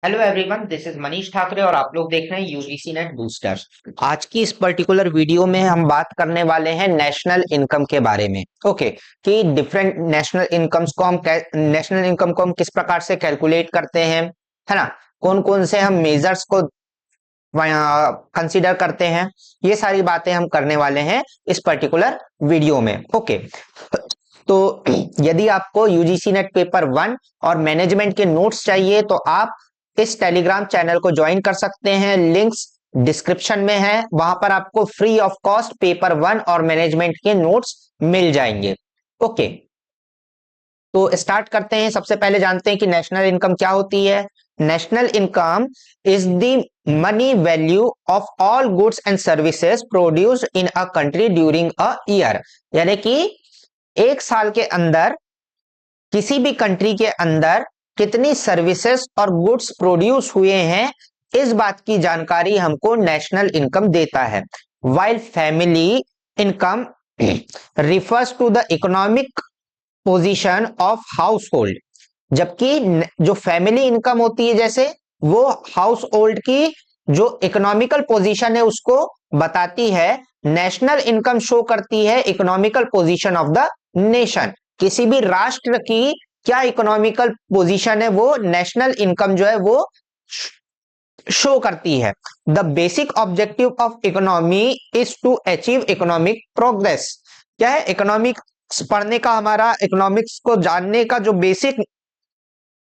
Hello everyone, this is Manish Thackeray और आप लोग देख रहे हैं यूजीसी नेट बूस्टर। आज की इस पर्टिकुलर वीडियो में हम बात करने वाले हैं नेशनल इनकम के बारे में। ओके, कि डिफरेंट नेशनल इनकम को हम किस प्रकार से कैलकुलेट करते हैं, है ना। कौन कौन से हम मेजर्स को कंसीडर करते हैं, ये सारी बातें हम करने वाले हैं इस पर्टिकुलर वीडियो में। ओके, तो यदि आपको यूजीसी नेट पेपर 1 और मैनेजमेंट के नोट्स चाहिए तो आप इस टेलीग्राम चैनल को ज्वाइन कर सकते हैं। लिंक्स डिस्क्रिप्शन में है, वहां पर आपको फ्री ऑफ कॉस्ट पेपर 1 और मैनेजमेंट के नोट्स मिल जाएंगे। ओके, तो स्टार्ट करते हैं। सबसे पहले जानते हैं कि नेशनल इनकम क्या होती है। National income is the money value of all goods and services produced in a country during a year, यानी कि एक साल के अंदर किसी भी कंट्री के अंदर कितनी सर्विसेज और गुड्स प्रोड्यूस हुए हैं, इस बात की जानकारी हमको नेशनल इनकम देता है। While family income refers to the economic position of household, जबकि जो फैमिली इनकम होती है जैसे वो हाउस होल्ड की जो इकोनॉमिकल पोजीशन है उसको बताती है। नेशनल इनकम शो करती है economical position of the nation, किसी भी राष्ट्र की क्या इकोनॉमिकल पोजीशन है वो नेशनल इनकम जो है वो शो करती है। The basic objective of economy is to achieve economic progress. क्या है इकोनॉमिक्स पढ़ने का, हमारा इकोनॉमिक्स को जानने का जो बेसिक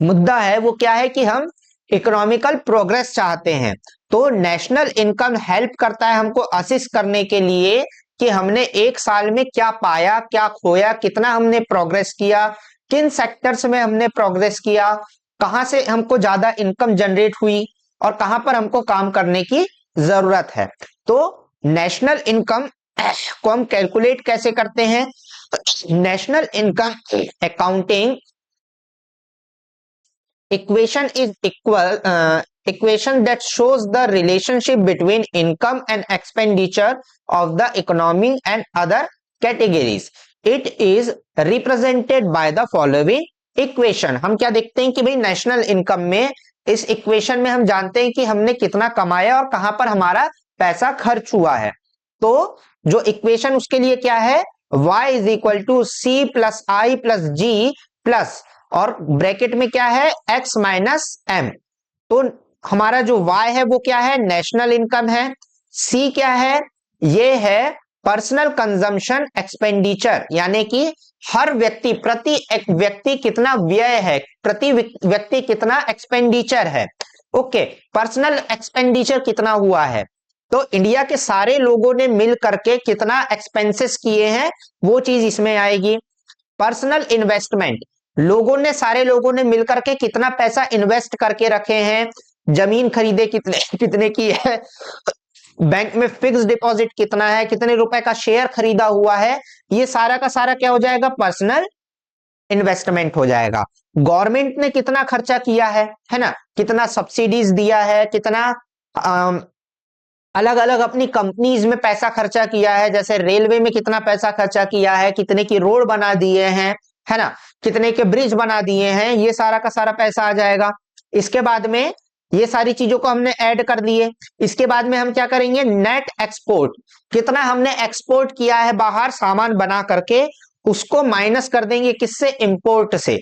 मुद्दा है वो क्या है कि हम इकोनॉमिकल प्रोग्रेस चाहते हैं। तो नेशनल इनकम हेल्प करता है हमको असिस्ट करने के लिए कि हमने एक साल में क्या पाया, क्या खोया, कितना हमने प्रोग्रेस किया, किन सेक्टर्स में हमने प्रोग्रेस किया, कहां से हमको ज्यादा इनकम जनरेट हुई और कहां पर हमको काम करने की जरूरत है। तो नेशनल इनकम को हम कैलकुलेट कैसे करते हैं। National income accounting equation is equation that shows the relationship between income and expenditure of the economy and other categories. It is represented by the following equation. हम क्या देखते हैं कि भाई नेशनल इनकम में इस इक्वेशन में हम जानते हैं कि हमने कितना कमाया और कहां पर हमारा पैसा खर्च हुआ है। तो जो इक्वेशन उसके लिए क्या है, y is equal to C plus I plus G plus और ब्रैकेट में क्या है x माइनस एम। तो हमारा जो y है वो क्या है, नेशनल इनकम है। c क्या है, ये है पर्सनल कंजम्पशन एक्सपेंडिचर, यानी कि हर व्यक्ति प्रति एक व्यक्ति कितना व्यय है, प्रति व्यक्ति कितना एक्सपेंडिचर है। ओके, पर्सनल एक्सपेंडिचर कितना हुआ है, तो इंडिया के सारे लोगों ने मिल करके कितना एक्सपेंसेस किए हैं वो चीज इसमें आएगी। पर्सनल इन्वेस्टमेंट, सारे लोगों ने मिलकर के कितना पैसा इन्वेस्ट करके रखे हैं, जमीन खरीदे कितने की है, बैंक में फिक्स डिपॉजिट कितना है, कितने रुपए का शेयर खरीदा हुआ है, ये सारा का सारा क्या हो जाएगा, पर्सनल इन्वेस्टमेंट हो जाएगा। गवर्नमेंट ने कितना खर्चा किया है ना, कितना सब्सिडीज दिया है, कितना अलग अलग अपनी कंपनीज में पैसा खर्चा किया है, जैसे रेलवे में कितना पैसा खर्चा किया है, कितने की रोड बना दिए हैं, है ना, कितने के ब्रिज बना दिए हैं, ये सारा का सारा पैसा आ जाएगा। इसके बाद में ये सारी चीजों को हमने ऐड कर दिए। इसके बाद में हम क्या करेंगे, नेट एक्सपोर्ट, कितना हमने एक्सपोर्ट किया है बाहर सामान बना करके, उसको माइनस कर देंगे किससे, इंपोर्ट से।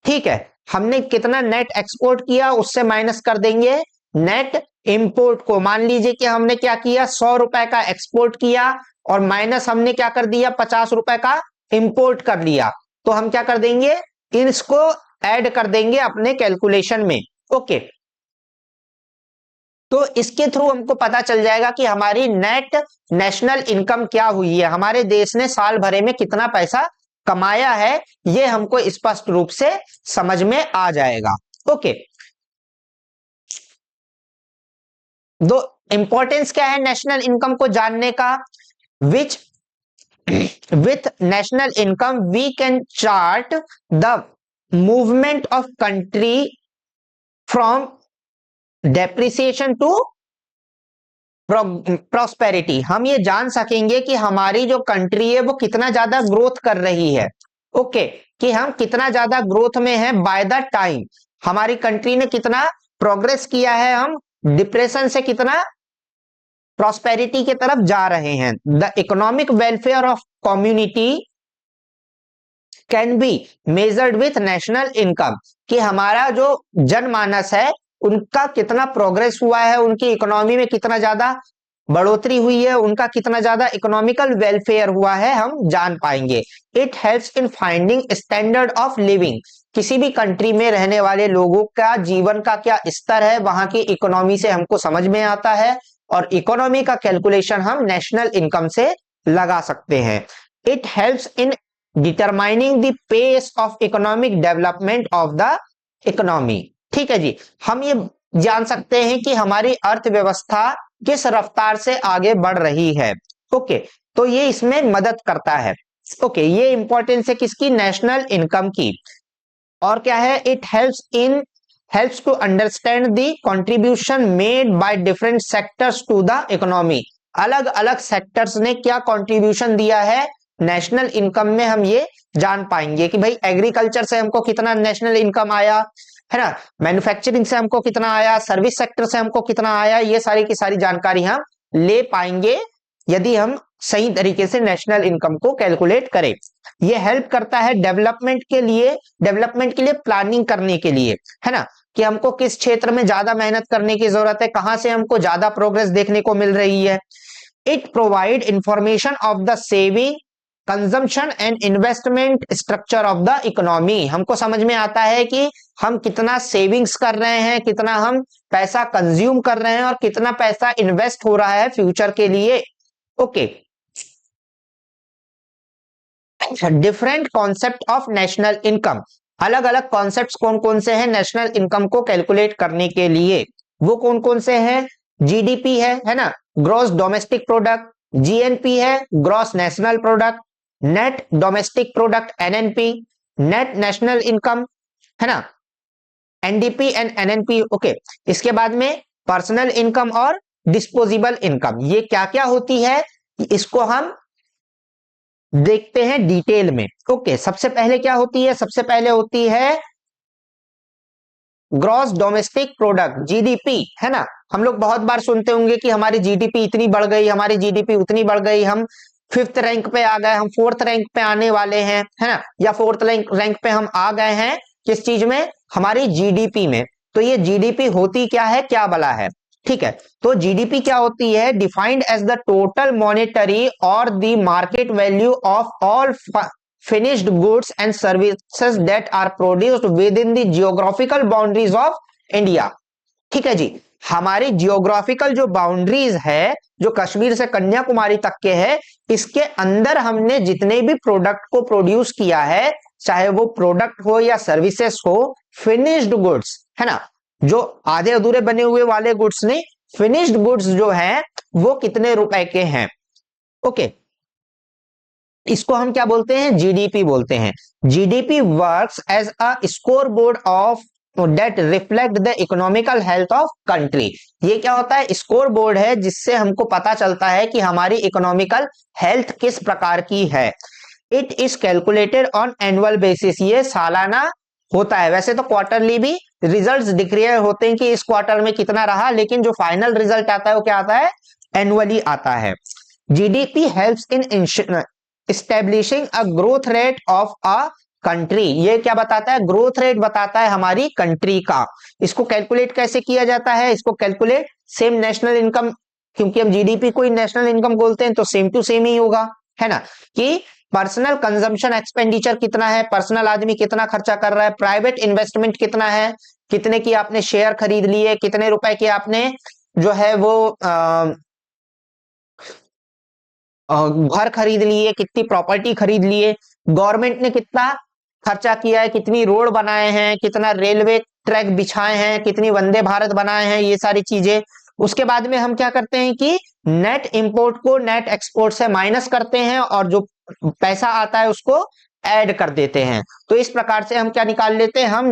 ठीक है, हमने कितना नेट एक्सपोर्ट किया उससे माइनस कर देंगे नेट इंपोर्ट को। मान लीजिए कि हमने क्या किया, 100 रुपए का एक्सपोर्ट किया और माइनस हमने क्या कर दिया, 50 रुपए का इंपोर्ट कर लिया, तो हम क्या कर देंगे, इसको ऐड कर देंगे अपने कैलकुलेशन में। ओके, तो इसके थ्रू हमको पता चल जाएगा कि हमारी नेट नेशनल इनकम क्या हुई है, हमारे देश ने साल भरे में कितना पैसा कमाया है, ये हमको स्पष्ट रूप से समझ में आ जाएगा। ओके, दो इंपॉर्टेंस क्या है नेशनल इनकम को जानने का, विच with national income we can chart the movement of country from depreciation to prosperity। हम ये जान सकेंगे कि हमारी जो कंट्री है वो कितना ज्यादा ग्रोथ कर रही है। ओके, कि हम कितना ज्यादा ग्रोथ में है बाय द टाइम, हमारी कंट्री ने कितना प्रोग्रेस किया है, हम डिप्रेशन से कितना प्रॉस्पेरिटी की तरफ जा रहे हैं। The economic welfare of community can be measured with national income, कि हमारा जो जनमानस है उनका कितना प्रोग्रेस हुआ है, उनकी इकोनॉमी में कितना ज्यादा बढ़ोतरी हुई है, उनका कितना ज्यादा इकोनॉमिकल वेलफेयर हुआ है, हम जान पाएंगे। It helps in finding standard of living, किसी भी कंट्री में रहने वाले लोगों का जीवन का क्या स्तर है, वहां की इकोनॉमी से हमको समझ में आता है, और इकोनॉमी का कैलकुलेशन हम नेशनल इनकम से लगा सकते हैं। It helps in determining the pace of economic development of the economy. ठीक है जी, हम ये जान सकते हैं कि हमारी अर्थव्यवस्था किस रफ्तार से आगे बढ़ रही है। ओके, तो ये इसमें मदद करता है। ओके, ये इंपॉर्टेंस है किसकी, नेशनल इनकम की। और क्या है, it helps to understand the contribution made by different sectors to the economy, अलग अलग सेक्टर्स ने क्या कंट्रीब्यूशन दिया है नेशनल इनकम में, हम ये जान पाएंगे कि भाई एग्रीकल्चर से हमको कितना नेशनल इनकम आया है ना, मैन्युफैक्चरिंग से हमको कितना आया, सर्विस सेक्टर से हमको कितना आया, ये सारी की सारी जानकारी हम ले पाएंगे यदि हम सही तरीके से नेशनल इनकम को कैलकुलेट करें। ये हेल्प करता है डेवलपमेंट के लिए प्लानिंग करने के लिए, है ना, कि हमको किस क्षेत्र में ज्यादा मेहनत करने की जरूरत है, कहां से हमको ज्यादा प्रोग्रेस देखने को मिल रही है। It provide information of the saving, consumption and investment structure of the economy, हमको समझ में आता है कि हम कितना सेविंग्स कर रहे हैं, कितना हम पैसा कंज्यूम कर रहे हैं, और कितना पैसा इन्वेस्ट हो रहा है फ्यूचर के लिए। Okay, different concept of national income, अलग अलग कॉन्सेप्ट्स कौन कौन से हैं नेशनल इनकम को कैलकुलेट करने के लिए, वो कौन कौन से हैं। जीडीपी है ना, ग्रॉस डोमेस्टिक प्रोडक्ट, जीएनपी है, gross national product, net domestic product NNP, net national income, है ना, एनडीपी एंड एनएनपी। ओके, इसके बाद में पर्सनल इनकम और डिस्पोजेबल इनकम, ये क्या क्या होती है इसको हम देखते हैं डिटेल में। ओके, सबसे पहले क्या होती है, सबसे पहले होती है ग्रॉस डोमेस्टिक प्रोडक्ट, जीडीपी, है ना। हम लोग बहुत बार सुनते होंगे कि हमारी जीडीपी इतनी बढ़ गई, हमारी जीडीपी उतनी बढ़ गई, हम 5th रैंक पे आ गए, हम 4th रैंक पे आने वाले हैं, है ना, या 4th रैंक पे हम आ गए हैं, किस चीज में, हमारी जीडीपी में। तो ये जीडीपी होती क्या है, क्या बला है, ठीक है। तो जीडीपी क्या होती है, defined as the total monetary और the market value of all finished goods and services that are produced within the geographical boundaries of India। ठीक है जी, हमारी जियोग्राफिकल जो बाउंड्रीज है, जो कश्मीर से कन्याकुमारी तक के है, इसके अंदर हमने जितने भी प्रोडक्ट को प्रोड्यूस किया है, चाहे वो प्रोडक्ट हो या सर्विसेज हो, फिनिश्ड गुड्स, है ना, जो आधे अधूरे बने हुए वाले गुड्स नहीं, फिनिश्ड गुड्स जो है वो कितने रुपए के हैं। ओके, इसको हम क्या बोलते हैं, जीडीपी बोलते हैं। GDP works as a scoreboard of that reflect the economical health of country. ये क्या होता है, स्कोर बोर्ड है जिससे हमको पता चलता है कि हमारी इकोनॉमिकल हेल्थ किस प्रकार की है। It is calculated on annual basis, ये सालाना होता है, वैसे तो क्वार्टरली भी रिजल्ट्स डिक्लेयर होते हैं कि इस क्वार्टर में कितना रहा, लेकिन जो फाइनल रिजल्ट आता है वो क्या आता है, एनुअली आता है। GDP helps in establishing a growth rate of a country, ये क्या बताता है, ग्रोथ रेट बताता है हमारी कंट्री का। इसको कैलकुलेट कैसे किया जाता है, इसको कैलकुलेट सेम नेशनल इनकम, क्योंकि हम जीडीपी को ही नेशनल इनकम बोलते हैं तो सेम टू सेम ही होगा, है ना, कि पर्सनल कंजम्पशन एक्सपेंडिचर कितना है, पर्सनल आदमी कितना खर्चा कर रहा है, प्राइवेट इन्वेस्टमेंट कितना है, कितने की आपने शेयर खरीद लिए, कितने रुपए की आपने जो है वो घर खरीद लिए, कितनी प्रॉपर्टी खरीद लिए, गवर्नमेंट ने कितना खर्चा किया है, कितनी रोड बनाए हैं, कितना रेलवे ट्रैक बिछाए हैं, कितनी वंदे भारत बनाए हैं, ये सारी चीजें। उसके बाद में हम क्या करते हैं कि नेट इंपोर्ट को नेट एक्सपोर्ट से माइनस करते हैं और जो पैसा आता है उसको ऐड कर देते हैं। तो इस प्रकार से हम क्या निकाल लेते हैं, हम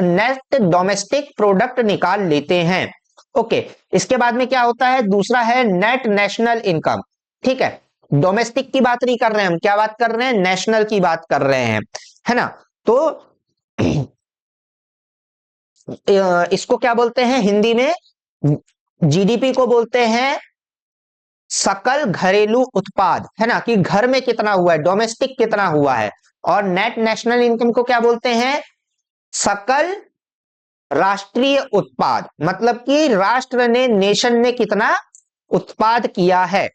नेट डोमेस्टिक प्रोडक्ट निकाल लेते हैं। ओके, इसके बाद में क्या होता है, दूसरा है नेट नेशनल इनकम। ठीक है, डोमेस्टिक की बात नहीं कर रहे हैं हम, क्या बात कर रहे हैं, नेशनल की बात कर रहे हैं, है ना। तो इसको क्या बोलते हैं हिंदी में, जीडीपी को बोलते हैं सकल घरेलू उत्पाद, है ना, कि घर में कितना हुआ है, डोमेस्टिक कितना हुआ है। और नेट नेशनल इनकम को क्या बोलते हैं, सकल राष्ट्रीय उत्पाद, मतलब कि राष्ट्र ने, नेशन ने कितना उत्पाद किया है।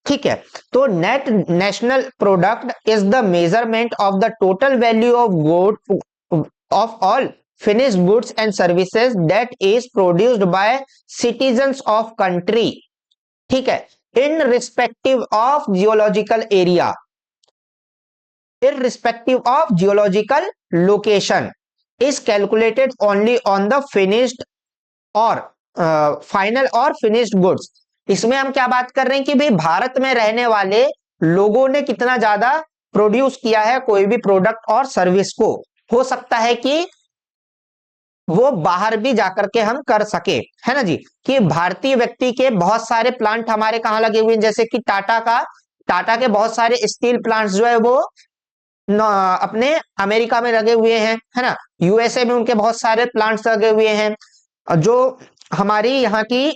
ठीक है, तो net national product is the measurement of the total value of good of all finished goods and services that is produced by citizens of country, ठीक है, in respective of geological area, irrespective of geological location, is calculated only on the finished और final और finished goods. इसमें हम क्या बात कर रहे हैं कि भाई भारत में रहने वाले लोगों ने कितना ज्यादा प्रोड्यूस किया है कोई भी प्रोडक्ट और सर्विस को। हो सकता है कि वो बाहर भी जाकर के हम कर सके, है ना जी, कि भारतीय व्यक्ति के बहुत सारे प्लांट हमारे कहाँ लगे हुए हैं, जैसे कि टाटा के बहुत सारे स्टील प्लांट्स जो है वो अपने अमेरिका में लगे हुए हैं, है ना, यूएसए में उनके बहुत सारे प्लांट्स लगे हुए हैं। जो हमारी यहाँ की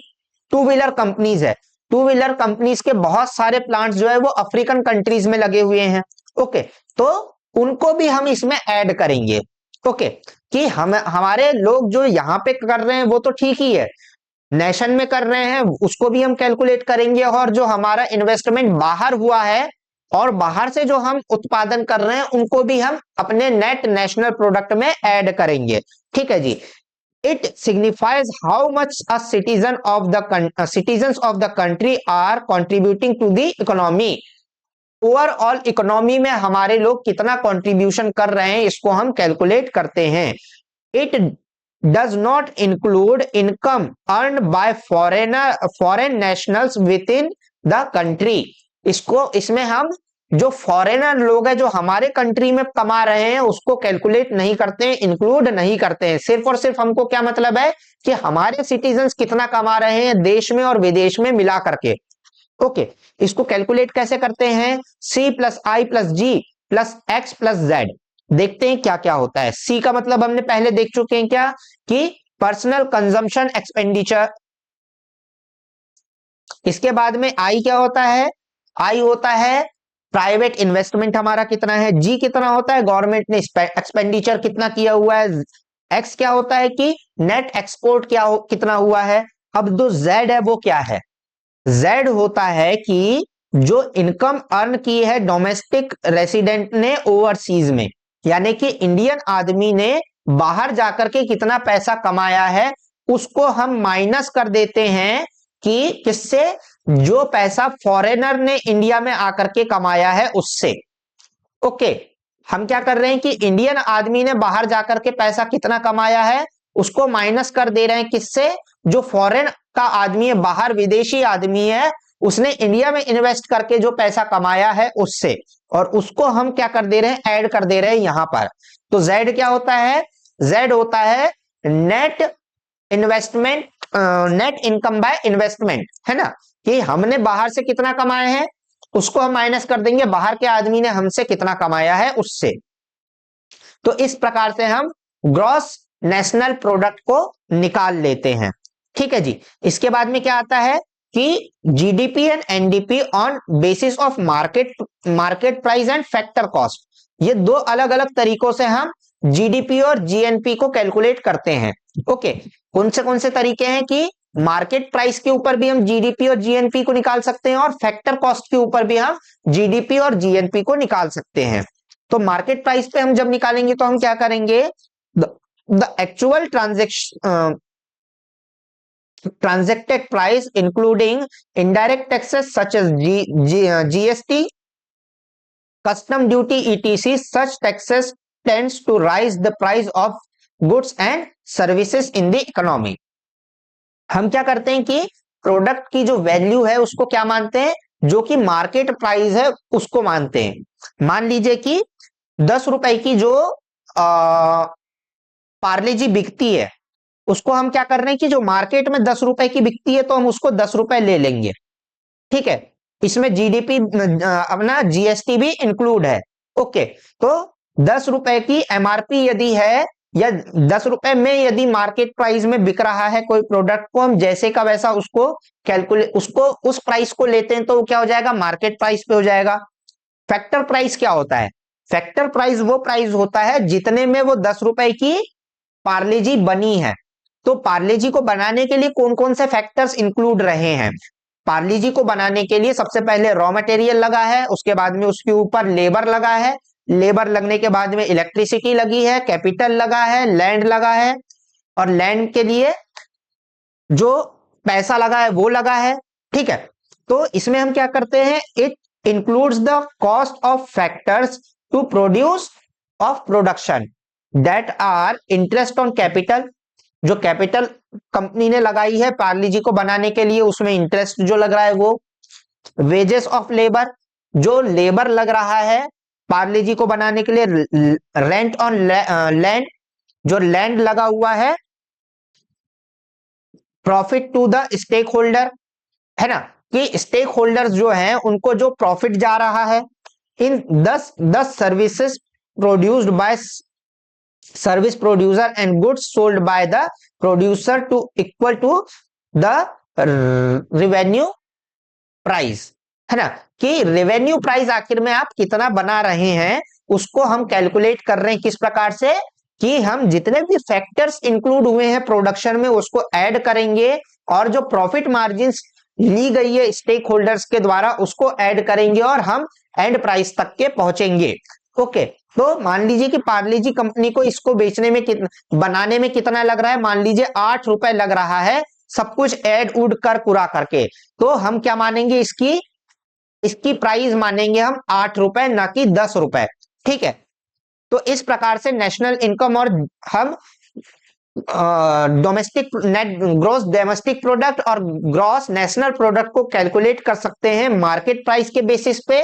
टू व्हीलर कंपनीज है, टू व्हीलर कंपनीज के बहुत सारे प्लांट्स जो है वो अफ्रीकन कंट्रीज में लगे हुए हैं। ओके, तो उनको भी हम इसमें ऐड करेंगे। ओके, कि हमारे लोग जो यहाँ पे कर रहे हैं वो तो ठीक ही है, नेशन में कर रहे हैं उसको भी हम कैलकुलेट करेंगे, और जो हमारा इन्वेस्टमेंट बाहर हुआ है और बाहर से जो हम उत्पादन कर रहे हैं उनको भी हम अपने नेट नेशनल प्रोडक्ट में ऐड करेंगे। ठीक है जी, it signifies how much a citizens of the country are contributing to the economy, overall economy में हमारे लोग कितना कंट्रीब्यूशन कर रहे हैं इसको हम कैलकुलेट करते हैं। It does not include income earn by foreign nationals with in the country, इसमें हम जो फॉरेनर लोग हैं जो हमारे कंट्री में कमा रहे हैं उसको कैलकुलेट नहीं करते हैं, इंक्लूड नहीं करते हैं। सिर्फ और सिर्फ हमको क्या मतलब है कि हमारे सिटीजन्स कितना कमा रहे हैं देश में और विदेश में मिला करके। ओके, इसको कैलकुलेट कैसे करते हैं, सी plus I plus G plus x plus Z. देखते हैं क्या क्या होता है। सी का मतलब हमने पहले देख चुके हैं क्या, कि पर्सनल कंजम्पशन एक्सपेंडिचर। इसके बाद में आई क्या होता है, आई होता है प्राइवेट इन्वेस्टमेंट हमारा कितना है, जी कितना होता है गवर्नमेंट ने एक्सपेंडिचर कितना किया हुआ है, एक्स क्या होता है कि नेट एक्सपोर्ट कितना हुआ है। अब जो जेड है वो क्या है, जेड होता है कि जो इनकम अर्न की है डोमेस्टिक रेसिडेंट ने ओवरसीज में, यानी कि इंडियन आदमी ने बाहर जाकर के कितना पैसा कमाया है उसको हम माइनस कर देते हैं कि किससे, जो पैसा फॉरेनर ने इंडिया में आकर के कमाया है उससे। ओके, हम क्या कर रहे हैं कि इंडियन आदमी ने बाहर जाकर के पैसा कितना कमाया है उसको माइनस कर दे रहे हैं किससे, जो फॉरेन का आदमी है, बाहर विदेशी आदमी है, उसने इंडिया में इन्वेस्ट करके जो पैसा कमाया है उससे, और उसको हम क्या कर दे रहे हैं, ऐड कर दे रहे हैं यहां पर। तो जेड क्या होता है, जेड होता है net investment, net income by investment, है ना, कि हमने बाहर से कितना कमाया है उसको हम माइनस कर देंगे बाहर के आदमी ने हमसे कितना कमाया है उससे। तो इस प्रकार से हम ग्रॉस नेशनल प्रोडक्ट को निकाल लेते हैं। ठीक है जी, इसके बाद में क्या आता है कि GDP and NDP on basis of market price and factor cost. ये दो अलग अलग तरीकों से हम जीडीपी और जीएनपी को कैलकुलेट करते हैं। ओके, कौन से तरीके हैं कि मार्केट प्राइस के ऊपर भी हम जीडीपी और जीएनपी को निकाल सकते हैं और फैक्टर कॉस्ट के ऊपर भी हम जीडीपी और जीएनपी को निकाल सकते हैं। तो मार्केट प्राइस पे हम जब निकालेंगे तो हम क्या करेंगे, the actual transacted price including indirect taxes such as GST, custom duty, etc. Such taxes tends to rise the price of goods and services in the economy. हम क्या करते हैं कि प्रोडक्ट की जो वैल्यू है उसको क्या मानते हैं, जो कि मार्केट प्राइस है उसको मानते हैं। मान लीजिए कि 10 रुपए की जो पार्ले जी बिकती है उसको हम क्या कर रहे हैं कि जो मार्केट में 10 रुपए की बिकती है तो हम उसको 10 रुपए ले लेंगे। ठीक है, इसमें जीडीपी अपना जीएसटी भी इंक्लूड है। ओके, तो 10 रुपए की एमआरपी यदि है या 10 रुपए में यदि मार्केट प्राइस में बिक रहा है कोई प्रोडक्ट को, हम जैसे का वैसा उसको कैलकुलेट, उसको उस प्राइस को लेते हैं तो वो क्या हो जाएगा, मार्केट प्राइस पे हो जाएगा। फैक्टर प्राइस क्या होता है, फैक्टर प्राइस वो प्राइस होता है जितने में वो 10 रुपए की पार्ले जी बनी है। तो पार्ले जी को बनाने के लिए कौन कौन से फैक्टर्स इंक्लूड रहे हैं, पार्ले जी को बनाने के लिए सबसे पहले रॉ मटेरियल लगा है, उसके बाद में उसके ऊपर लेबर लगा है, लेबर लगने के बाद में इलेक्ट्रिसिटी लगी है, कैपिटल लगा है, लैंड लगा है, और लैंड के लिए जो पैसा लगा है वो लगा है। ठीक है, तो इसमें हम क्या करते हैं, it includes the cost of factors to produce of production that are interest on capital, जो कैपिटल कंपनी ने लगाई है पार्ले जी को बनाने के लिए उसमें इंटरेस्ट जो लग रहा है वो, वेजेस ऑफ लेबर, जो लेबर लग रहा है पार्ले जी को बनाने के लिए, रेंट ऑन लैंड, जो लैंड लगा हुआ है, profit to the stakeholder, है ना, कि स्टेक होल्डर्स जो हैं उनको जो प्रॉफिट जा रहा है in 10 services produced by service producer and goods sold by the producer to equal to the revenue price, है ना, कि रेवेन्यू प्राइस आखिर में आप कितना बना रहे हैं उसको हम कैलकुलेट कर रहे हैं किस प्रकार से, कि हम जितने भी फैक्टर्स इंक्लूड हुए हैं प्रोडक्शन में उसको ऐड करेंगे और जो प्रॉफिट मार्जिन ली गई है स्टेक होल्डर्स के द्वारा उसको ऐड करेंगे और हम एंड प्राइस तक के पहुंचेंगे। ओके, तो मान लीजिए कि पार्ले जी कंपनी को इसको बेचने में बनाने में कितना लग रहा है, मान लीजिए 8 रुपए लग रहा है, सब कुछ ऐड उड कर पूरा करके, तो हम क्या मानेंगे, इसकी प्राइस मानेंगे हम 8 रुपए, ना कि 10 रुपए। ठीक है, तो इस प्रकार से नेशनल इनकम और हम domestic net gross domestic product और ग्रॉस नेशनल प्रोडक्ट को कैलकुलेट कर सकते हैं मार्केट प्राइस के बेसिस पे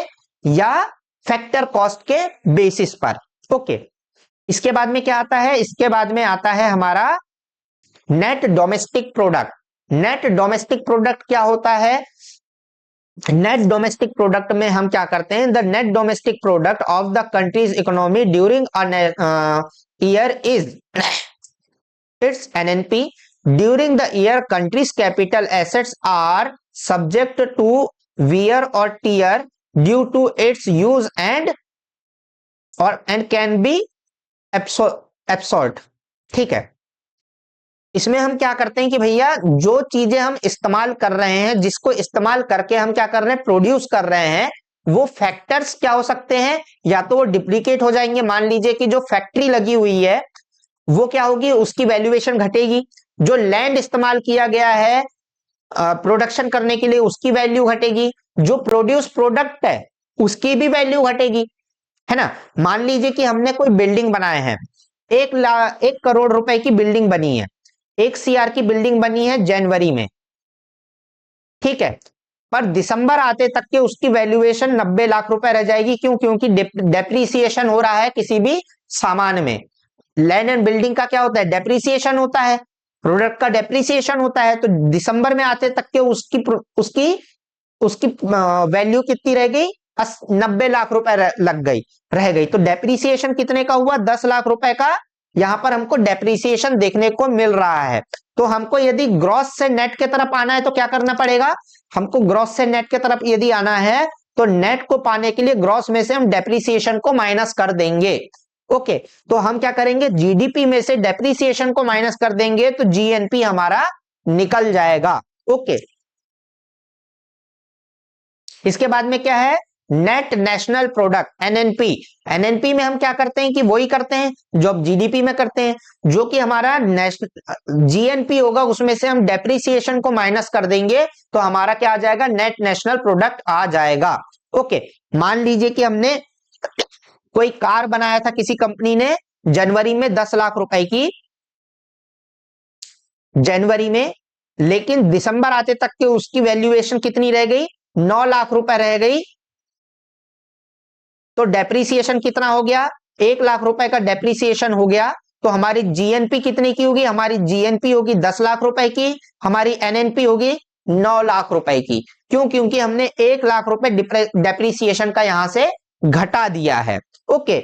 या फैक्टर कॉस्ट के बेसिस पर। ओके, इसके बाद में क्या आता है, इसके बाद में आता है हमारा net domestic product. Net domestic product क्या होता है, नेट डोमेस्टिक प्रोडक्ट में हम क्या करते हैं, the net domestic product of the countries economy during year is its NNP. During the year, country's capital assets are subject to wear or tear due to its use and can be absorbed. ठीक है, इसमें हम क्या करते हैं कि भैया जो चीजें हम इस्तेमाल कर रहे हैं, जिसको इस्तेमाल करके हम क्या कर रहे हैं, प्रोड्यूस कर रहे हैं, वो फैक्टर्स क्या हो सकते हैं, या तो वो डिप्लीकेट हो जाएंगे। मान लीजिए कि जो फैक्ट्री लगी हुई है वो क्या होगी, उसकी वैल्यूएशन घटेगी, जो लैंड इस्तेमाल किया गया है प्रोडक्शन करने के लिए उसकी वैल्यू घटेगी, जो प्रोड्यूस प्रोडक्ट है उसकी भी वैल्यू घटेगी, है ना। मान लीजिए कि हमने कोई बिल्डिंग बनाए हैं, 1 करोड़ रुपए की बिल्डिंग बनी है, 1 CR की बिल्डिंग बनी है जनवरी में, ठीक है, पर दिसंबर आते तक के उसकी वैल्यूएशन 90 लाख रुपए रह जाएगी। क्यों, क्योंकि डेप्रीसिएशन हो रहा है किसी भी सामान में। लैंड एंड बिल्डिंग का क्या होता है, डेप्रीसिएशन होता है, प्रोडक्ट का डेप्रीसिएशन होता है। तो दिसंबर में आते तक के उसकी वैल्यू कितनी रह गई, 90 लाख रुपए रह गई। तो डेप्रीसिएशन कितने का हुआ, 10 लाख रुपए का यहां पर हमको डेप्रीसिएशन देखने को मिल रहा है। तो हमको यदि ग्रॉस से नेट के तरफ आना है तो क्या करना पड़ेगा, हमको ग्रॉस से नेट के तरफ यदि आना है तो नेट को पाने के लिए ग्रॉस में से हम डेप्रीसिएशन को माइनस कर देंगे। ओके, तो हम क्या करेंगे, जीडीपी में से डेप्रीसिएशन को माइनस कर देंगे तो जीएनपी हमारा निकल जाएगा। ओके, इसके बाद में क्या है, net national product NNP. NNP में हम क्या करते हैं कि वही करते हैं जो अब जीडीपी में करते हैं, जो कि हमारा जीएनपी होगा उसमें से हम डेप्रीसिएशन को माइनस कर देंगे तो हमारा क्या आ जाएगा, नेट नेशनल प्रोडक्ट आ जाएगा। ओके, मान लीजिए कि हमने कोई कार बनाया था किसी कंपनी ने जनवरी में 10 लाख रुपए की, जनवरी में, लेकिन दिसंबर आते तक के उसकी वैल्यूएशन कितनी रह गई, 9 लाख रुपए रह गई। तो डेप्रीसिएशन कितना हो गया, 1 लाख रुपए का डेप्रीसिएशन हो गया। तो हमारी जीएनपी कितनी की होगी, हमारी जीएनपी होगी 10 लाख रुपए की, हमारी एनएनपी होगी 9 लाख रुपए की। क्यों, क्योंकि हमने 1 लाख रुपए डेप्रीसिएशन का यहां से घटा दिया है। ओके,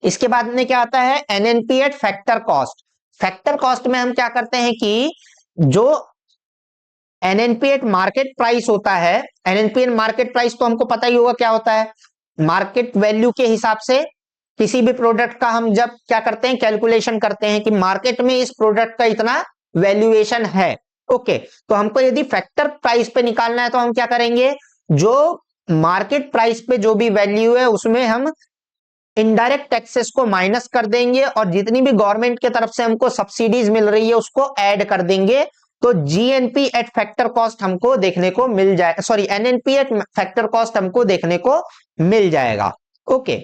इसके बाद में क्या आता है, NNP eight factor cost. Factor cost में हम क्या करते हैं कि जो एनएनपी एट मार्केट प्राइस होता है, एनएनपी एट मार्केट प्राइस तो हमको पता ही होगा क्या होता है, मार्केट वैल्यू के हिसाब से किसी भी प्रोडक्ट का हम जब क्या करते हैं, कैलकुलेशन करते हैं कि मार्केट में इस प्रोडक्ट का इतना वैल्यूएशन है। ओके, तो हमको यदि फैक्टर प्राइस पे निकालना है तो हम क्या करेंगे, जो मार्केट प्राइस पे जो भी वैल्यू है उसमें हम इनडायरेक्ट टैक्सेस को माइनस कर देंगे और जितनी भी गवर्नमेंट की तरफ से हमको सब्सिडीज मिल रही है उसको ऐड कर देंगे। तो जीएनपी एट फैक्टर कॉस्ट हमको देखने को मिल जाए, sorry NNP eight factor cost हमको देखने को मिल जाएगा। ओके,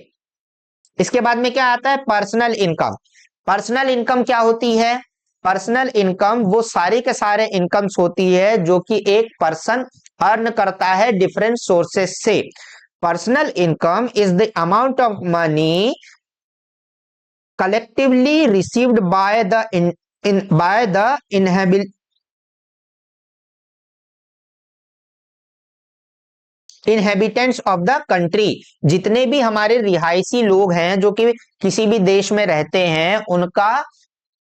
इसके बाद में क्या आता है, पर्सनल इनकम। पर्सनल इनकम क्या होती है, पर्सनल इनकम वो सारी के सारे इनकम्स होती है जो कि एक पर्सन अर्न करता है डिफरेंट सोर्सेस से। Personal income is the amount of money collectively received by the inhabitants of the country. जितने भी हमारे रिहायशी लोग हैं जो कि किसी भी देश में रहते हैं, उनका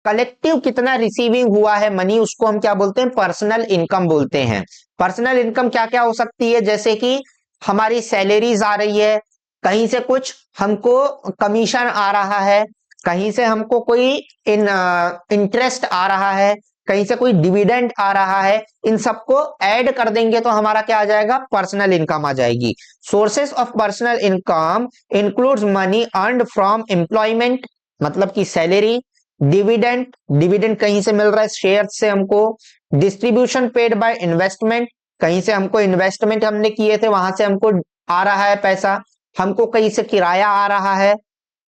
कलेक्टिव कितना रिसीविंग हुआ है मनी, उसको हम क्या बोलते हैं, पर्सनल इनकम बोलते हैं। पर्सनल इनकम क्या क्या हो सकती है, जैसे कि हमारी सैलरीज आ रही है, कहीं से कुछ हमको कमीशन आ रहा है, कहीं से हमको कोई इंटरेस्ट आ रहा है, कहीं से कोई डिविडेंड आ रहा है, इन सबको ऐड कर देंगे तो हमारा क्या आ जाएगा, पर्सनल इनकम आ जाएगी। Sources of personal income includes money earned from employment, मतलब कि सैलरी, डिविडेंड, डिविडेंड कहीं से मिल रहा है शेयर से हमको, डिस्ट्रीब्यूशन पेड बाय इन्वेस्टमेंट, कहीं से हमको इन्वेस्टमेंट हमने किए थे वहां से हमको आ रहा है पैसा, हमको कहीं से किराया आ रहा है,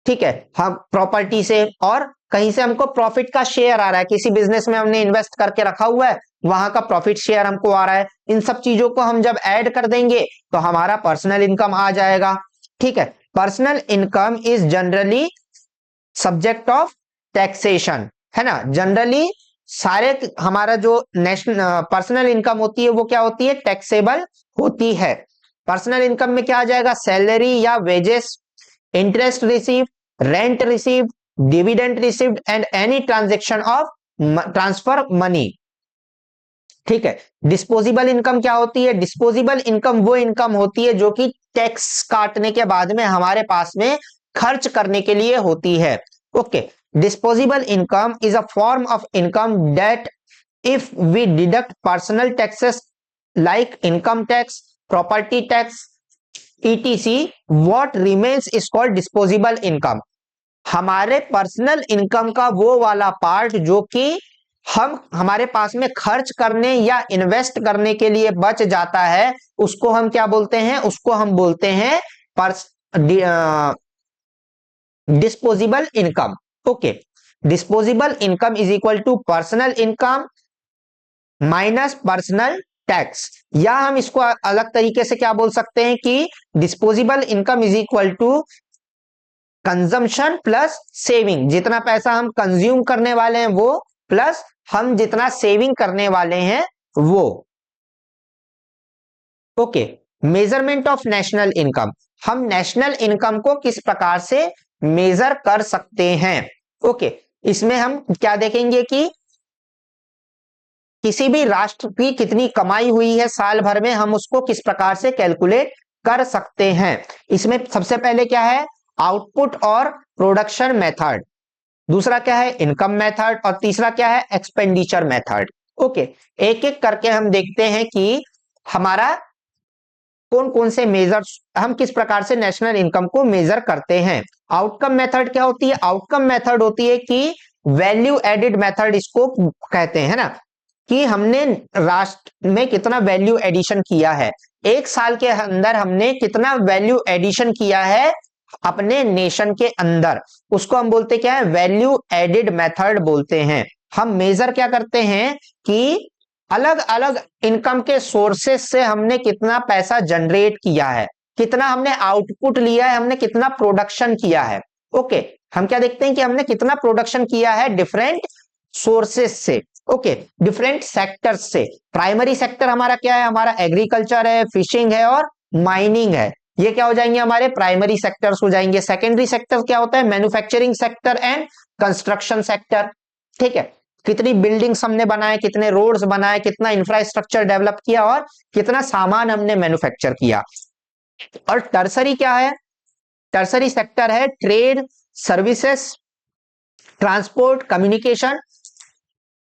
ठीक है, हम प्रॉपर्टी से, और कहीं से हमको प्रॉफिट का शेयर आ रहा है, किसी बिजनेस में हमने इन्वेस्ट करके रखा हुआ है, वहां का प्रॉफिट शेयर हमको आ रहा है। इन सब चीजों को हम जब ऐड कर देंगे तो हमारा पर्सनल इनकम आ जाएगा। ठीक है, personal income is generally subject of taxation, है ना। जनरली सारे हमारा जो नेशनल पर्सनल इनकम होती है वो क्या होती है, टैक्सेबल होती है। पर्सनल इनकम में क्या आ जाएगा, सैलरी या wages, interest receive, rent receive, dividend received and any transaction of transfer money. ठीक है, डिस्पोजेबल इनकम क्या होती है, डिस्पोजेबल इनकम वो इनकम होती है जो कि टैक्स काटने के बाद में हमारे पास में खर्च करने के लिए होती है। Okay, disposable income is a form of income that if we deduct personal taxes like income tax, property tax, etc, what remains is called disposable income। हमारे पर्सनल इनकम का वो वाला पार्ट जो कि हम हमारे पास में खर्च करने या इन्वेस्ट करने के लिए बच जाता है, उसको हम क्या बोलते हैं, उसको हम बोलते हैं disposable income. Okay, disposable income is equal to personal income minus personal tax, या हम इसको अलग तरीके से क्या बोल सकते हैं कि disposable income is equal to consumption plus saving. जितना पैसा हम कंज्यूम करने वाले हैं वो प्लस हम जितना सेविंग करने वाले हैं वो। Okay, measurement of national income, हम नेशनल इनकम को किस प्रकार से मेजर कर सकते हैं। ओके, इसमें हम क्या देखेंगे कि किसी भी राष्ट्र की कितनी कमाई हुई है साल भर में, हम उसको किस प्रकार से कैलकुलेट कर सकते हैं। इसमें सबसे पहले क्या है, आउटपुट और प्रोडक्शन मेथड, दूसरा क्या है इनकम मेथड, और तीसरा क्या है एक्सपेंडिचर मेथड। ओके, एक एक करके हम देखते हैं कि हमारा कौन कौन से मेजर्स, हम किस प्रकार से नेशनल इनकम को मेजर करते हैं। आउटकम मेथड क्या होती है, आउटकम मेथड होती है कि वैल्यू एडिड मेथड इसको कहते हैं ना, कि हमने राष्ट्र में कितना वैल्यू एडिशन किया है, एक साल के अंदर हमने कितना वैल्यू एडिशन किया है अपने नेशन के अंदर, उसको हम बोलते क्या है, वैल्यू एडिड मेथड बोलते हैं। हम मेजर क्या करते हैं कि अलग अलग इनकम के सोर्सेस से हमने कितना पैसा जनरेट किया है, कितना हमने आउटपुट लिया है, हमने कितना प्रोडक्शन किया है। ओके, हम क्या देखते हैं कि हमने कितना प्रोडक्शन किया है डिफरेंट सोर्सेस से। ओके, डिफरेंट सेक्टर्स से। प्राइमरी सेक्टर हमारा क्या है, हमारा एग्रीकल्चर है, फिशिंग है और माइनिंग है, ये क्या हो जाएंगे, हमारे प्राइमरी सेक्टर्स हो जाएंगे। सेकेंडरी सेक्टर क्या होता है, manufacturing sector and construction sector. ठीक है, कितनी बिल्डिंग्स हमने बनाए, कितने रोड्स बनाए, कितना इंफ्रास्ट्रक्चर डेवलप किया और कितना सामान हमने मैन्युफैक्चर किया। और टर्सरी क्या है, टर्सरी सेक्टर है ट्रेड, सर्विसेज, ट्रांसपोर्ट, कम्युनिकेशन,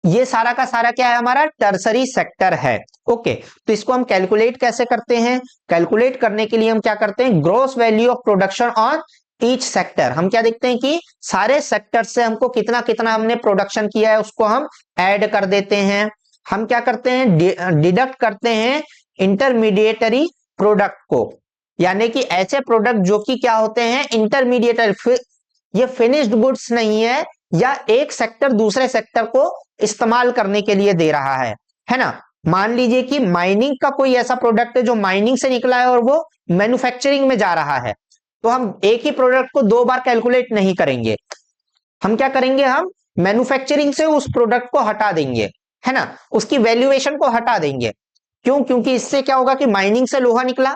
ये सारा का सारा क्या है, हमारा टर्सरी सेक्टर है। ओके, तो इसको हम कैलकुलेट कैसे करते हैं, कैलकुलेट करने के लिए हम क्या करते हैं, gross value of production on each sector. हम क्या देखते हैं कि सारे सेक्टर से हमको कितना कितना हमने प्रोडक्शन किया है उसको हम ऐड कर देते हैं। हम क्या करते हैं, डिडक्ट करते हैं इंटरमीडिएटरी प्रोडक्ट को, यानी कि ऐसे प्रोडक्ट जो कि क्या होते हैं, इंटरमीडिएटरी, ये फिनिश्ड गुड्स नहीं है, या एक सेक्टर दूसरे सेक्टर को इस्तेमाल करने के लिए दे रहा है ना। मान लीजिए कि माइनिंग का कोई ऐसा प्रोडक्ट है जो माइनिंग से निकला है और वो मैन्युफैक्चरिंग में जा रहा है, तो हम एक ही प्रोडक्ट को दो बार कैलकुलेट नहीं करेंगे। हम क्या करेंगे, हम मैन्युफैक्चरिंग से उस प्रोडक्ट को हटा देंगे, है ना, उसकी वैल्यूएशन को हटा देंगे। क्यों, क्योंकि इससे क्या होगा कि माइनिंग से लोहा निकला,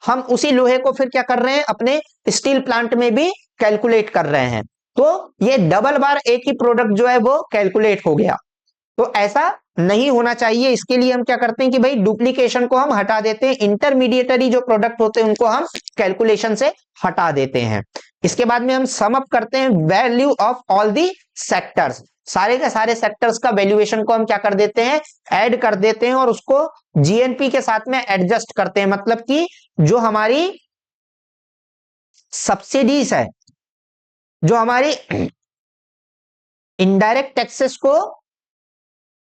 हम उसी लोहे को फिर क्या कर रहे हैं, अपने स्टील प्लांट में भी कैलकुलेट कर रहे हैं, तो ये डबल बार एक ही प्रोडक्ट जो है वो कैलकुलेट हो गया। तो ऐसा नहीं होना चाहिए, इसके लिए हम क्या करते हैं कि भाई डुप्लीकेशन को हम हटा देते हैं, इंटरमीडिएटरी जो प्रोडक्ट होते हैं उनको हम कैलकुलेशन से हटा देते हैं। इसके बाद में हम सम अप करते हैं value of all the sectors, सारे के सारे सेक्टर्स का वैल्यूएशन को हम क्या कर देते हैं, ऐड कर देते हैं और उसको जीएनपी के साथ में एडजस्ट करते हैं। मतलब कि जो हमारी सब्सिडीज है, जो हमारी इनडायरेक्ट टैक्सेस को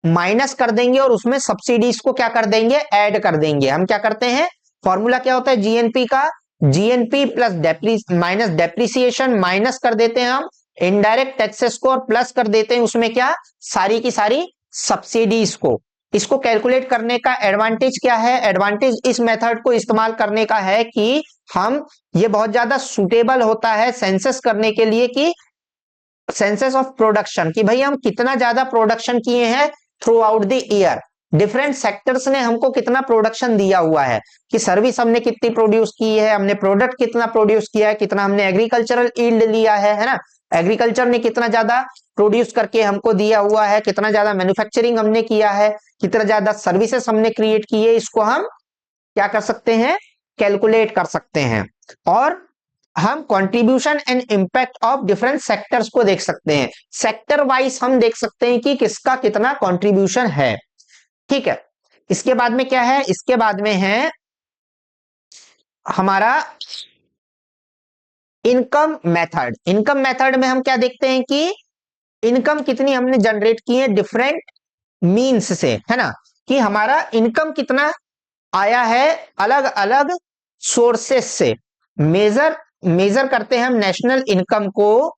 माइनस कर देंगे और उसमें सब्सिडीज को क्या कर देंगे, ऐड कर देंगे। हम क्या करते हैं, फॉर्मूला क्या होता है जीएनपी का, GNP plus minus depreciation, minus कर देते हैं हम इनडायरेक्ट टैक्सेस को और प्लस कर देते हैं उसमें क्या, सारी की सारी सब्सिडीज को। इसको कैलकुलेट करने का एडवांटेज क्या है, एडवांटेज इस मेथड को इस्तेमाल करने का है कि हम, ये बहुत ज्यादा सुटेबल होता है सेंसस करने के लिए, कि सेंसस ऑफ प्रोडक्शन, कि भाई हम कितना ज्यादा प्रोडक्शन किए हैं through out the year, different sectors ने हमको कितना प्रोडक्शन दिया हुआ है, कि सर्विस हमने कितनी प्रोड्यूस की है, हमने प्रोडक्ट कितना प्रोड्यूस किया है, कितना हमने एग्रीकल्चरल यील्ड लिया है ना, एग्रीकल्चर ने कितना ज्यादा प्रोड्यूस करके हमको दिया हुआ है, कितना ज्यादा मैन्युफैक्चरिंग हमने किया है, कितना ज्यादा सर्विसेज हमने क्रिएट की है, इसको हम क्या कर सकते हैं, कैलकुलेट कर सकते हैं। और हम contribution and impact of different sectors को देख सकते हैं, सेक्टर वाइज हम देख सकते हैं कि किसका कितना कंट्रीब्यूशन है। ठीक है, इसके बाद में क्या है, इसके बाद में है हमारा इनकम मेथड। इनकम मेथड में हम क्या देखते हैं कि इनकम कितनी हमने जनरेट की है डिफरेंट मीन्स से, है ना, कि हमारा इनकम कितना आया है अलग अलग सोर्सेस से। मेजर करते हैं हम नेशनल इनकम को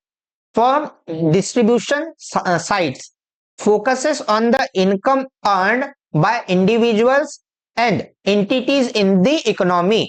from distribution sites, focuses on the income earned bye individuals and entities in the economy.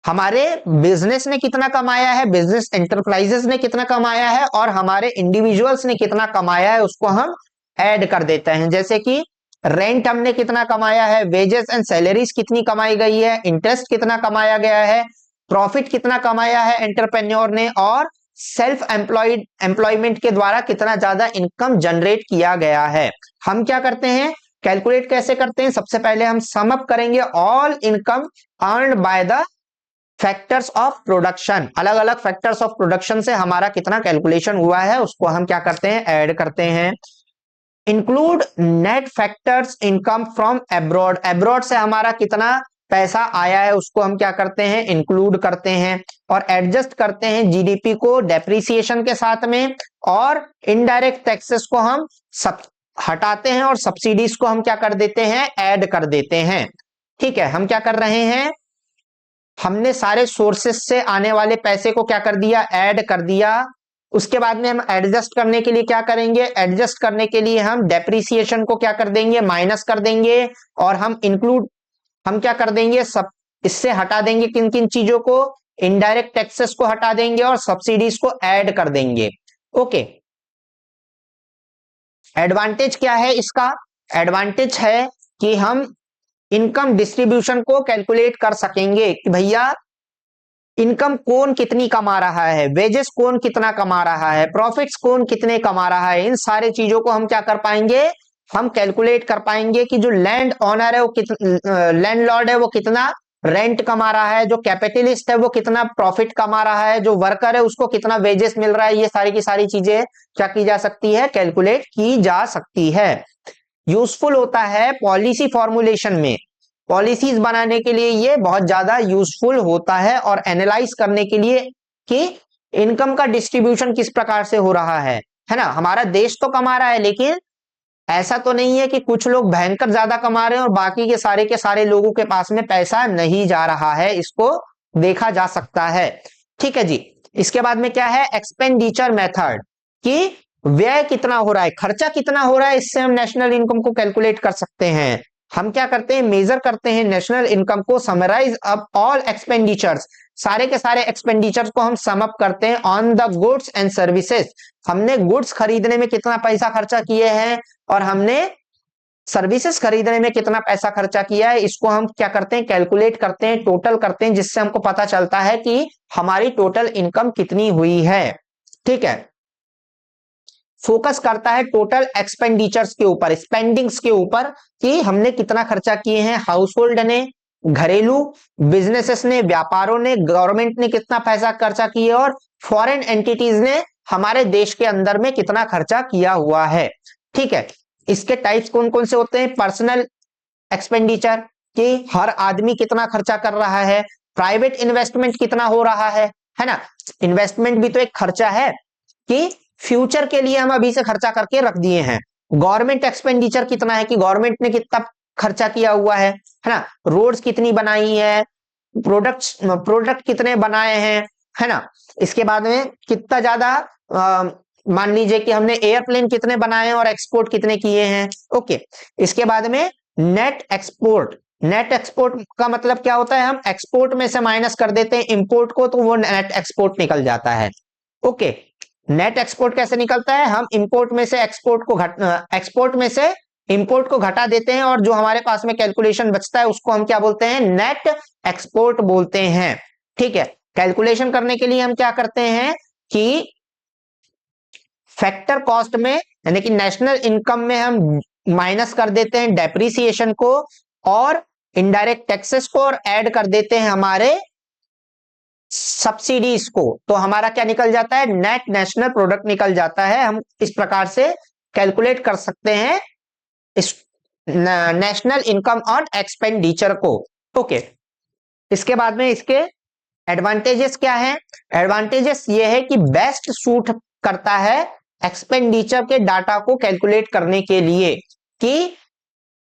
हमारे बिजनेस ने कितना कमाया है, बिजनेस एंटरप्राइजेस ने कितना कमाया है और हमारे इंडिविजुअल्स ने कितना कमाया है, उसको हम ऐड कर देते हैं। जैसे कि रेंट हमने कितना कमाया है, वेजेस एंड सैलरीज कितनी कमाई गई है, इंटरेस्ट कितना कमाया गया है, प्रॉफिट कितना कमाया है एंटरप्रेन्योर ने, और सेल्फ एम्प्लॉयमेंट के द्वारा कितना ज्यादा इनकम जनरेट किया गया है। हम क्या करते हैं, कैलकुलेट कैसे करते हैं, सबसे पहले हम सम अप करेंगे all income earned by the factors of production, अलग अलग फैक्टर्स ऑफ प्रोडक्शन से हमारा कितना कैलकुलेशन हुआ है उसको हम क्या करते हैं, ऐड करते हैं। Include net factors income from abroad, abroad से हमारा कितना पैसा आया है उसको हम क्या करते हैं, इंक्लूड करते हैं। और एडजस्ट करते हैं जीडीपी को डेप्रिसिएशन के साथ में, और इनडायरेक्ट टैक्सेस को हम सब हटाते हैं और सब्सिडीज को हम क्या कर देते हैं, ऐड कर देते हैं। ठीक है, हम क्या कर रहे हैं, हमने सारे सोर्सेस से आने वाले पैसे को क्या कर दिया, ऐड कर दिया। उसके बाद में हम एडजस्ट करने के लिए क्या करेंगे, एडजस्ट करने के लिए हम डेप्रिसिएशन को क्या कर देंगे, माइनस कर देंगे। और हम इंक्लूड, हम क्या कर देंगे, सब इससे हटा देंगे किन किन चीजों को, इनडायरेक्ट टैक्सेस को हटा देंगे और सब्सिडीज को ऐड कर देंगे। ओके, एडवांटेज क्या है इसका, एडवांटेज है कि हम इनकम डिस्ट्रीब्यूशन को कैलकुलेट कर सकेंगे कि भैया इनकम कौन कितनी कमा रहा है, वेजेस कौन कितना कमा रहा है, प्रॉफिट्स कौन कितने कमा रहा है, इन सारे चीजों को हम क्या कर पाएंगे, हम कैलकुलेट कर पाएंगे कि जो लैंड ओनर है वो लैंडलॉर्ड है वो कितना रेंट कमा रहा है, जो कैपिटलिस्ट है वो कितना प्रॉफिट कमा रहा है, जो वर्कर है उसको कितना वेजेस मिल रहा है। ये सारी की सारी चीजें क्या की जा सकती है, कैलकुलेट की जा सकती है। यूजफुल होता है पॉलिसी फॉर्मुलेशन में, पॉलिसीज बनाने के लिए ये बहुत ज्यादा यूजफुल होता है, और एनालाइज करने के लिए कि इनकम का डिस्ट्रीब्यूशन किस प्रकार से हो रहा है ना। हमारा देश तो कमा रहा है, लेकिन ऐसा तो नहीं है कि कुछ लोग भयंकर ज्यादा कमा रहे हैं और बाकी के सारे लोगों के पास में पैसा नहीं जा रहा है, इसको देखा जा सकता है। ठीक है जी। इसके बाद में क्या है, एक्सपेंडिचर मेथड, कि व्यय कितना हो रहा है, खर्चा कितना हो रहा है, इससे हम नेशनल इनकम को कैलकुलेट कर सकते हैं। हम क्या करते हैं, मेजर करते हैं नेशनल इनकम को, समराइज अप ऑल एक्सपेंडिचर्स, सारे के सारे एक्सपेंडिचर्स को हम सम अप करते हैं on the goods and services. हमने गुड्स खरीदने में कितना पैसा खर्चा किए हैं और हमने सर्विसेज खरीदने में कितना पैसा खर्चा किया है, इसको हम क्या करते हैं, कैलकुलेट करते हैं, टोटल करते हैं, जिससे हमको पता चलता है कि हमारी टोटल इनकम कितनी हुई है। ठीक है। फोकस करता है टोटल एक्सपेंडिचर्स के ऊपर, स्पेंडिंग्स के ऊपर, कि हमने कितना खर्चा किए हैं, हाउस होल्ड ने, घरेलू बिजनेसेस ने, व्यापारों ने, गवर्नमेंट ने कितना पैसा खर्चा किया, और फॉरेन एंटिटीज ने हमारे देश के अंदर में कितना खर्चा किया हुआ है। ठीक है। इसके टाइप्स कौन कौन से होते हैं, पर्सनल एक्सपेंडिचर, कि हर आदमी कितना खर्चा कर रहा है, प्राइवेट इन्वेस्टमेंट कितना हो रहा है ना। इन्वेस्टमेंट भी तो एक खर्चा है, कि फ्यूचर के लिए हम अभी से खर्चा करके रख दिए हैं। गवर्नमेंट एक्सपेंडिचर कितना है, कि गवर्नमेंट ने कितना खर्चा किया हुआ है ना। रोड्स कितनी बनाई है, प्रोडक्ट कितने बनाए हैं, है ना। इसके बाद में कितना ज्यादा, मान लीजिए कि हमने एयरप्लेन कितने बनाए हैं और एक्सपोर्ट कितने किए हैं। ओके। इसके बाद में नेट एक्सपोर्ट, नेट एक्सपोर्ट का मतलब क्या होता है, हम एक्सपोर्ट में से माइनस कर देते हैं इंपोर्ट को, तो वो नेट एक्सपोर्ट निकल जाता है। ओके। नेट एक्सपोर्ट कैसे निकलता है, हम इंपोर्ट में से एक्सपोर्ट में से इंपोर्ट को घटा देते हैं, और जो हमारे पास में कैलकुलेशन बचता है उसको हम क्या बोलते हैं, नेट एक्सपोर्ट बोलते हैं। ठीक है। कैलकुलेशन करने के लिए हम क्या करते हैं कि फैक्टर कॉस्ट में, यानी कि नेशनल इनकम में हम माइनस कर देते हैं डेप्रिसिएशन को और इनडायरेक्ट टैक्सेस को, और ऐड कर देते हैं हमारे सब्सिडीज को, तो हमारा क्या निकल जाता है, नेट नेशनल प्रोडक्ट निकल जाता है। हम इस प्रकार से कैलकुलेट कर सकते हैं इस नेशनल इनकम ऑन एक्सपेंडिचर को। ओके। इसके बाद में इसके एडवांटेजेस क्या है, एडवांटेजेस ये है कि बेस्ट सूट करता है एक्सपेंडिचर के डाटा को कैलकुलेट करने के लिए, कि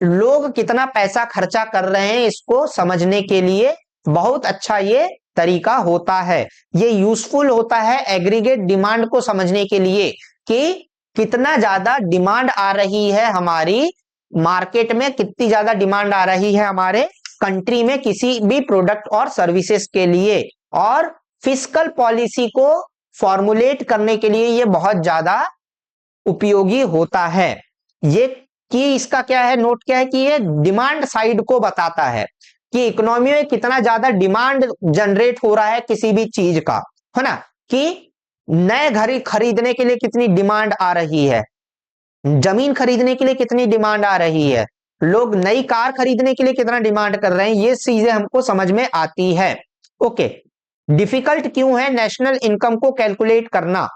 लोग कितना पैसा खर्चा कर रहे हैं इसको समझने के लिए बहुत अच्छा ये तरीका होता है। ये यूजफुल होता है एग्रीगेट डिमांड को समझने के लिए, कि कितना ज्यादा डिमांड आ रही है हमारी मार्केट में, कितनी ज्यादा डिमांड आ रही है हमारे कंट्री में किसी भी प्रोडक्ट और सर्विसेज के लिए, और फिस्कल पॉलिसी को फॉर्मुलेट करने के लिए ये बहुत ज्यादा उपयोगी होता है। ये कि इसका क्या है, नोट क्या है, कि ये डिमांड साइड को बताता है कि इकोनॉमी में कितना ज्यादा डिमांड जनरेट हो रहा है किसी भी चीज का, है ना। कि नए घर खरीदने के लिए कितनी डिमांड आ रही है, जमीन खरीदने के लिए कितनी डिमांड आ रही है, लोग नई कार खरीदने के लिए कितना डिमांड कर रहे हैं, ये चीजें हमको समझ में आती है। ओके। डिफिकल्ट क्यों है नेशनल इनकम को कैलकुलेट करना,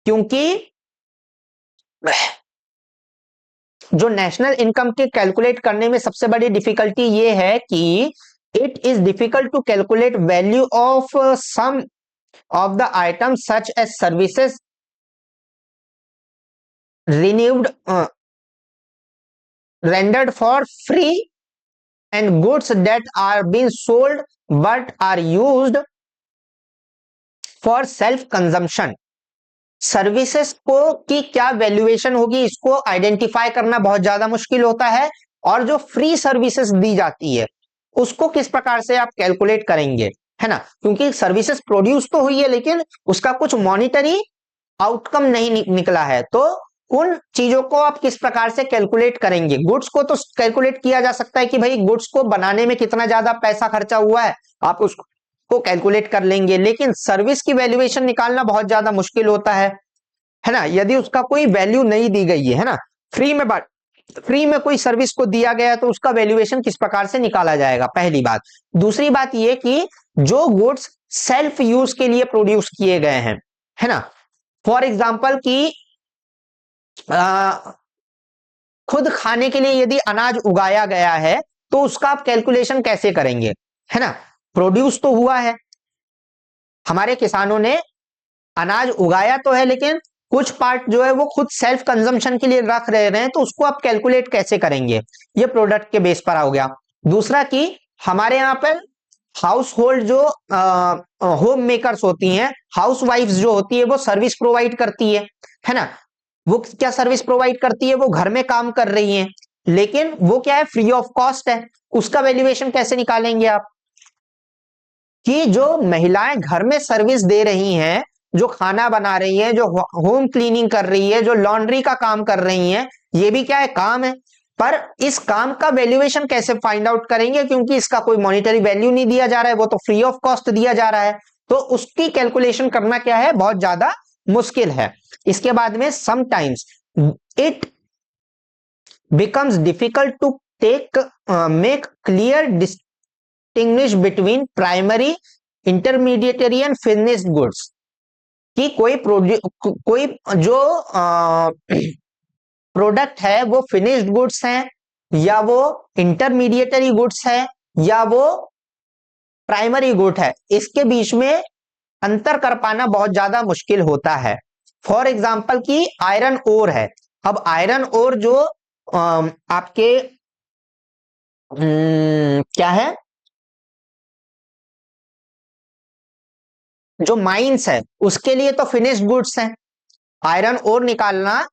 क्योंकि जो नेशनल इनकम के कैलकुलेट करने में सबसे बड़ी डिफिकल्टी ये है कि it is difficult to calculate value of some of the item such as services renewed rendered for free and goods that are being sold but are used for self consumption। Services को की क्या valuation होगी, इसको identify करना बहुत ज्यादा मुश्किल होता है, और जो फ्री सर्विसेज दी जाती है उसको किस प्रकार से आप कैलकुलेट करेंगे, है ना। क्योंकि सर्विसेज प्रोड्यूस तो हुई है लेकिन उसका कुछ मॉनिटरी आउटकम नहीं निकला है, तो उन चीजों को आप किस प्रकार से कैलकुलेट करेंगे। गुड्स को तो कैलकुलेट किया जा सकता है कि भाई गुड्स को बनाने में कितना ज्यादा पैसा खर्चा हुआ है, आप को कैलकुलेट कर लेंगे, लेकिन सर्विस की वैल्यूएशन निकालना बहुत ज्यादा मुश्किल होता है ना। यदि उसका कोई वैल्यू नहीं दी गई है ना, फ्री में कोई सर्विस को दिया गया है तो उसका वैल्यूएशन किस प्रकार से निकाला जाएगा, पहली बात। दूसरी बात यह कि जो गुड्स सेल्फ यूज के लिए प्रोड्यूस किए गए हैं, है ना, फॉर एग्जाम्पल कि खुद खाने के लिए यदि अनाज उगाया गया है तो उसका आप कैलकुलेशन कैसे करेंगे, है ना। प्रोड्यूस तो हुआ है, हमारे किसानों ने अनाज उगाया तो है, लेकिन कुछ पार्ट जो है वो खुद सेल्फ कंजम्पशन के लिए रख रहे हैं, तो उसको आप कैलकुलेट कैसे करेंगे, ये प्रोडक्ट के बेस पर हो गया। दूसरा कि हमारे यहाँ पर हाउस होल्ड जो होम मेकर्स होती हैं, हाउस वाइफ्स जो होती है, वो सर्विस प्रोवाइड करती है ना। वो क्या सर्विस प्रोवाइड करती है, वो घर में काम कर रही हैं, लेकिन वो क्या है, फ्री ऑफ कॉस्ट है। उसका वैल्यूएशन कैसे निकालेंगे आप, कि जो महिलाएं घर में सर्विस दे रही हैं, जो खाना बना रही हैं, जो होम क्लीनिंग कर रही है, जो लॉन्ड्री का काम कर रही हैं, ये भी क्या है, काम है। पर इस काम का वैल्यूएशन कैसे फाइंड आउट करेंगे, क्योंकि इसका कोई मॉनिटरी वैल्यू नहीं दिया जा रहा है, वो तो फ्री ऑफ कॉस्ट दिया जा रहा है, तो उसकी कैलकुलेशन करना क्या है, बहुत ज्यादा मुश्किल है। इसके बाद में sometimes it becomes difficult to make clear distinguish between primary, intermediatory and finished goods, कि कोई जो प्रोडक्ट है वो फिनिश्ड गुड्स हैं, या वो इंटरमीडिएटरी गुड्स है, या वो प्राइमरी गुड है, इसके बीच में अंतर कर पाना बहुत ज्यादा मुश्किल होता है। फॉर एग्जाम्पल कि आयरन ओर है, अब आयरन ओर जो आपके क्या है, जो माइंस है उसके लिए तो फिनिश्ड गुड्स हैं, आयरन ओर निकालना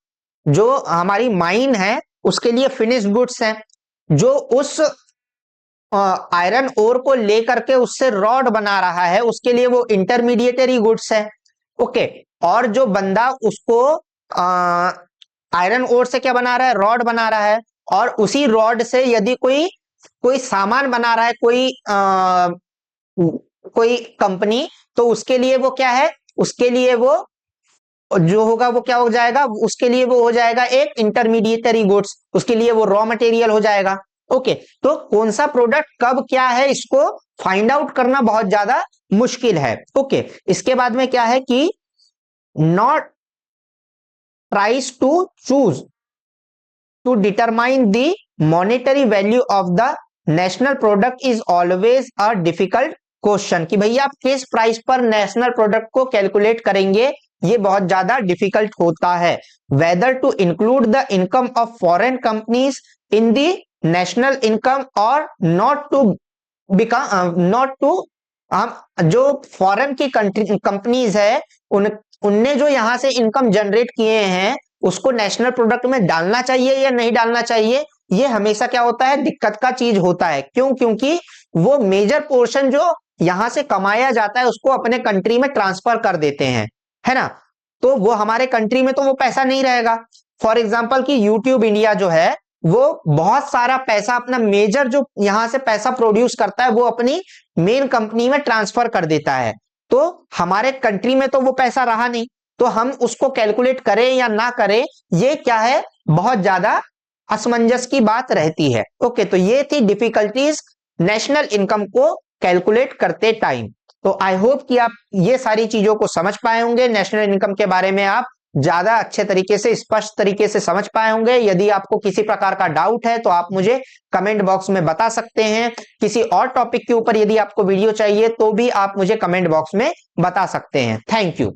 जो हमारी माइन है उसके लिए फिनिश्ड गुड्स हैं, जो उस आयरन ओर को लेकर के उससे रॉड बना रहा है उसके लिए वो इंटरमीडिएटरी गुड्स है, ओके। और जो बंदा उसको आयरन ओर से क्या बना रहा है, रॉड बना रहा है, और उसी रॉड से यदि कोई सामान बना रहा है, कोई कंपनी, तो उसके लिए वो क्या है, उसके लिए वो जो होगा वो क्या हो जाएगा, उसके लिए वो हो जाएगा एक इंटरमीडिएटरी गुड्स, उसके लिए वो रॉ मटेरियल हो जाएगा, ओके। तो कौन सा प्रोडक्ट कब क्या है, इसको फाइंड आउट करना बहुत ज्यादा मुश्किल है, ओके। इसके बाद में क्या है कि not tries to choose to determine the monetary value of the national product is always a difficult question, कि भैया आप किस प्राइस पर नेशनल प्रोडक्ट को कैलकुलेट करेंगे, ये बहुत ज्यादा डिफिकल्ट होता है। Whether to include the income of foreign companies in the national income और नॉट टू जो फॉरेन की कंपनीज है उनने जो यहां से इनकम जनरेट किए हैं उसको नेशनल प्रोडक्ट में डालना चाहिए या नहीं डालना चाहिए, ये हमेशा क्या होता है, दिक्कत का चीज होता है। क्यों, क्योंकि वो मेजर पोर्शन जो यहां से कमाया जाता है उसको अपने कंट्री में ट्रांसफर कर देते हैं, है ना, तो वो हमारे कंट्री में तो वो पैसा नहीं रहेगा। फॉर एग्जाम्पल कि यूट्यूब इंडिया जो है वो बहुत सारा पैसा अपना मेजर जो यहां से पैसा प्रोड्यूस करता है वो अपनी मेन कंपनी में ट्रांसफर कर देता है, तो हमारे कंट्री में तो वो पैसा रहा नहीं, तो हम उसको कैलकुलेट करें या ना करें ये क्या है, बहुत ज्यादा असमंजस की बात रहती है, ओके। तो ये थी डिफिकल्टीज नेशनल इनकम को कैलकुलेट करते टाइम। तो आई होप कि आप ये सारी चीजों को समझ पाए होंगे, नेशनल इनकम के बारे में आप ज्यादा अच्छे तरीके से, स्पष्ट तरीके से समझ पाए होंगे। यदि आपको किसी प्रकार का डाउट है तो आप मुझे कमेंट बॉक्स में बता सकते हैं। किसी और टॉपिक के ऊपर यदि आपको वीडियो चाहिए तो भी आप मुझे कमेंट बॉक्स में बता सकते हैं। Thank you.